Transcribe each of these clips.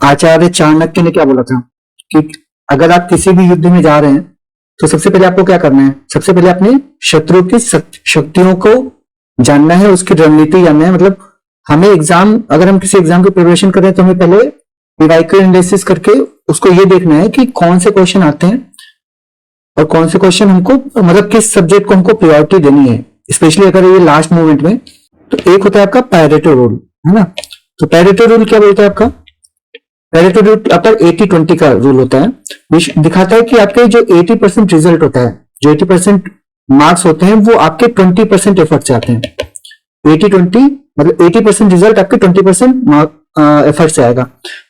आचार्य चाणक्य ने क्या बोला था कि अगर आप किसी भी युद्ध में जा रहे हैं तो सबसे पहले आपको क्या करना है, सबसे पहले अपने शत्रु की शक्तियों को जानना है, उसकी रणनीति जानना है। मतलब हमें अगर हम किसी एग्जाम की प्रिपरेशन कर रहे हैं तो हमें पहले पीवाईक्यू एनालिसिस करके उसको ये देखना है कि कौन से क्वेश्चन आते हैं और कौन से क्वेश्चन हमको, मतलब किस सब्जेक्ट को हमको प्रायोरिटी देनी है, स्पेशली अगर ये लास्ट मोमेंट में। तो एक होता है आपका पैरेटो रूल, है ना। तो पैरेटो रूल क्या बोलता है आपका? पैरेटो रूल आपका 80-20 का रूल होता है, दिखाता है कि आपके जो 80% रिजल्ट होता है, जो 80% मार्क्स होते हैं वो आपके 20% एफर्ट से आते हैं। 80-20 मतलब 80% रिजल्ट आपके 20% एफर्ट से आएगा।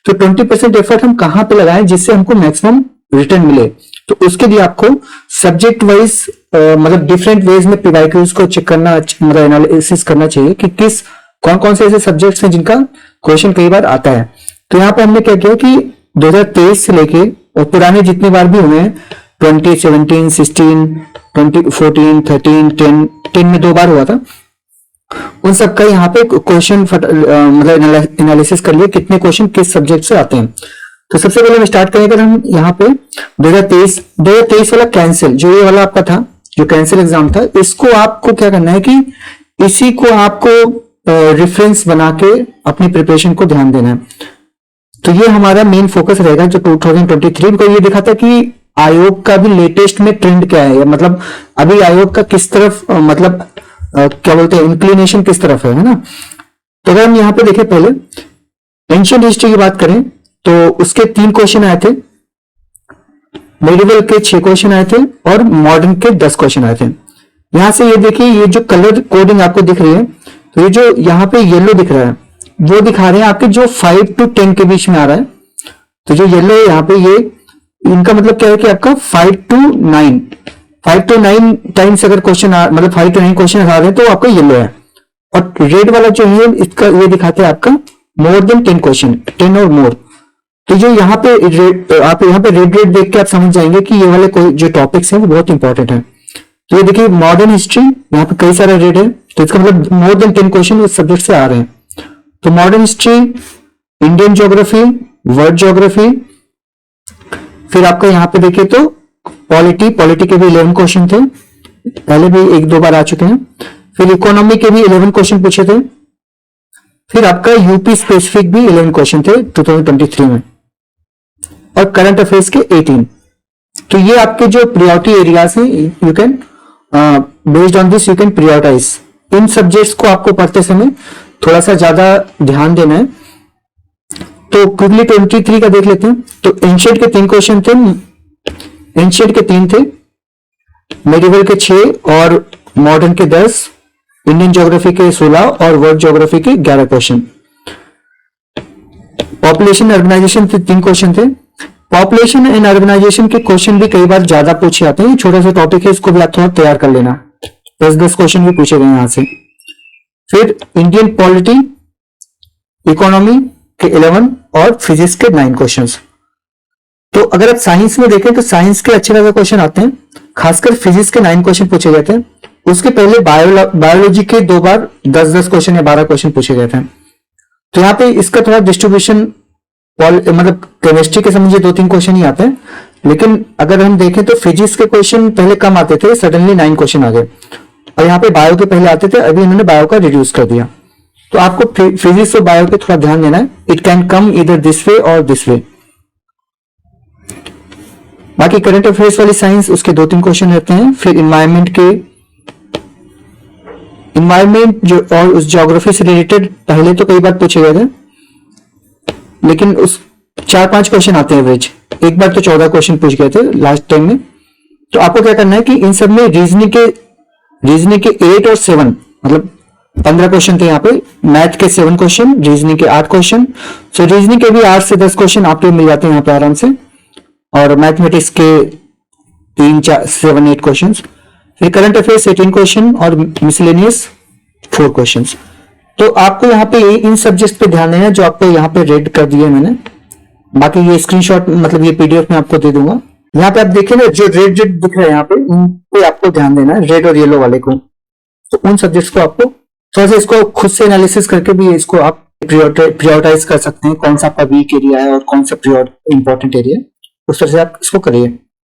तो 20% एफर्ट हम कहां पे लगाएं जिससे हमको मैक्सिमम रिटर्न मिले? तो उसके लिए आपको सब्जेक्ट वाइज मतलब डिफरेंट वेज में पीवाईक्यूज को चेक करना, मतलब एनालिसिस करना चाहिए कि कौन कौन से ऐसे सब्जेक्ट्स हैं जिनका क्वेश्चन कई बार आता है। तो यहाँ पे हमने क्या किया कि 2023 से लेके और पुराने जितने बार भी हुए हैं 2017, 16, 2014, 13, 10 में 2 बार हुआ था, उन सबका यहाँ पे क्वेश्चन मतलब एनालिसिस कर लिए कितने क्वेश्चन किस सब्जेक्ट से आते हैं। तो सबसे पहले हम स्टार्ट करेंगे, हम यहाँ पे 2023 वाला कैंसिल, जो ये वाला आपका था, जो कैंसिल एग्जाम था, इसको आपको क्या करना है कि इसी को आपको रेफरेंस बना के अपनी प्रिपरेशन को ध्यान देना है। तो ये हमारा मेन फोकस रहेगा जो 2023 को। ये दिखाता है कि आयोग का भी लेटेस्ट में ट्रेंड क्या है, मतलब अभी आयोग का किस तरफ मतलब क्या बोलते हैं इंक्लिनेशन किस तरफ है ना। तो अगर हम यहाँ पे देखें, पहले एंशिएंट हिस्ट्री की बात करें तो उसके 3 क्वेश्चन आए थे, मेडिवल के 6 क्वेश्चन आए थे और मॉडर्न के 10 क्वेश्चन आए थे। यहां से ये देखिए, ये जो कलर कोडिंग आपको दिख रही है, तो ये जो यहाँ पे येलो दिख रहा है वो दिखा रहे हैं आपके जो 5 to 10 के बीच में आ रहा है। तो जो येलो है यहाँ पे, ये इनका मतलब क्या है कि आपका 5 to 9 टाइम्स अगर क्वेश्चन मतलब 5 to 9 क्वेश्चन आ रहे हैं तो आपका येलो है। और रेड वाला जो है इसका ये दिखाते हैं आपका मोर देन 10 क्वेश्चन, 10 और मोर। तो जो यहाँ पे आप यहाँ पे रेड देख के आप समझ जाएंगे कि ये वाले जो टॉपिक्स हैं वो बहुत इंपॉर्टेंट है। तो ये देखिए मॉडर्न हिस्ट्री, यहाँ पे कई सारा रेड है, तो इसका मतलब मोर देन 10 क्वेश्चन उस सब्जेक्ट से आ रहे हैं। तो modern history, Indian geography, world geography, फिर आपका यहाँ पे देखिए तो पॉलिटी के भी 11 क्वेश्चन थे, पहले भी 1-2 बार आ चुके हैं। फिर इकोनॉमी के भी 11 क्वेश्चन पूछे थे। फिर आपका यूपी स्पेसिफिक भी 11 क्वेश्चन थे 2023 में, और करंट अफेयर्स के 18। तो ये आपके जो प्रायोरिटी एरियाज हैं, you can based on this you can prioritize. इन सब्जेक्ट्स को आपको पढ़ते समय थोड़ा सा ज्यादा ध्यान देना है। तो क्विकली 23 का देख लेते हैं। तो एंशिएंट के 3 क्वेश्चन थे, एंशिएंट के 3 थे, मेडिवल के 6 और मॉडर्न के 10, इंडियन ज्योग्राफी के 16 और वर्ल्ड ज्योग्राफी के 11 क्वेश्चन। पॉपुलेशन अर्बनाइजेशन के 3 क्वेश्चन थे। पॉपुलेशन एंड अर्बनाइजेशन के क्वेश्चन भी कई बार ज्यादा पूछे जाते हैं, छोटा सा टॉपिक है, इसको भी आप थोड़ा तैयार कर लेना, 10-10 क्वेश्चन भी पूछे गए यहां से। फिर इंडियन पॉलिटी, इकोनॉमी के 11 और फिजिक्स के 9 क्वेश्चंस। तो अगर आप साइंस में देखें तो साइंस के अच्छे खासे क्वेश्चन आते हैं, खासकर फिजिक्स के 9 क्वेश्चन पूछे गए थे। उसके पहले बायोलॉजी के 2 बार 10-10 क्वेश्चन या 12 क्वेश्चन पूछे गए थे। तो यहाँ पे इसका थोड़ा डिस्ट्रीब्यूशन, मतलब केमिस्ट्री के समझिए 2-3 क्वेश्चन ही आते हैं, लेकिन अगर हम देखें तो फिजिक्स के क्वेश्चन पहले कम आते थे, सडनली 9 क्वेश्चन आ गए। और यहाँ पे बायो के पहले आते थे, अभी इन्होंने बायो का रिड्यूस कर दिया। तो आपको फिजिक्स और बायो पे थोड़ा ध्यान देना है। इट कैन कम इधर दिस वे और दिस वे। बाकी करंट अफेयर्स वाली साइंस, उसके 2-3 क्वेश्चन रहते हैं। फिर इन्वायरमेंट जो और उस ज्योग्राफी से रिलेटेड पहले तो कई बार पूछे गए थे, लेकिन उस 4-5 क्वेश्चन आते हैं एवरेज। एक बार तो 14 क्वेश्चन पूछ गए थे लास्ट टाइम में। तो आपको क्या करना है कि इन सब में रीजनिंग के 8 और 7 मतलब 15 क्वेश्चन थे यहाँ पे। मैथ के 7 क्वेश्चन, रीजनिंग के 8 क्वेश्चन। सो रीजनिंग के भी 8 से 10 क्वेश्चन आपको मिल जाते हैं यहाँ पे आराम से, और मैथमेटिक्स के 3-4-7-8 क्वेश्चन। फिर करंट अफेयर्स 18 क्वेश्चन और मिसलेनियस 4 क्वेश्चन। तो आपको यहाँ पे इन सब्जेक्ट पे ध्यान देना है जो आपको यहाँ पे रेड कर दिए मैंने। बाकी ये स्क्रीनशॉट मतलब ये पीडीएफ में आपको दे दूंगा। यहाँ पे आप देखिए ना, जो रेड दिख रहा है यहाँ पे, उन पे आपको ध्यान देना है, रेड और येलो वाले को। तो उन सब्जेक्ट्स को आपको थोड़ा सा इसको खुद से एनालिसिस करके भी इसको आप प्रायोरिटाइज कर सकते हैं कौन सा आपका वीक एरिया है और कौन सा इंपॉर्टेंट एरिया है, उस तरह से आप इसको करिए।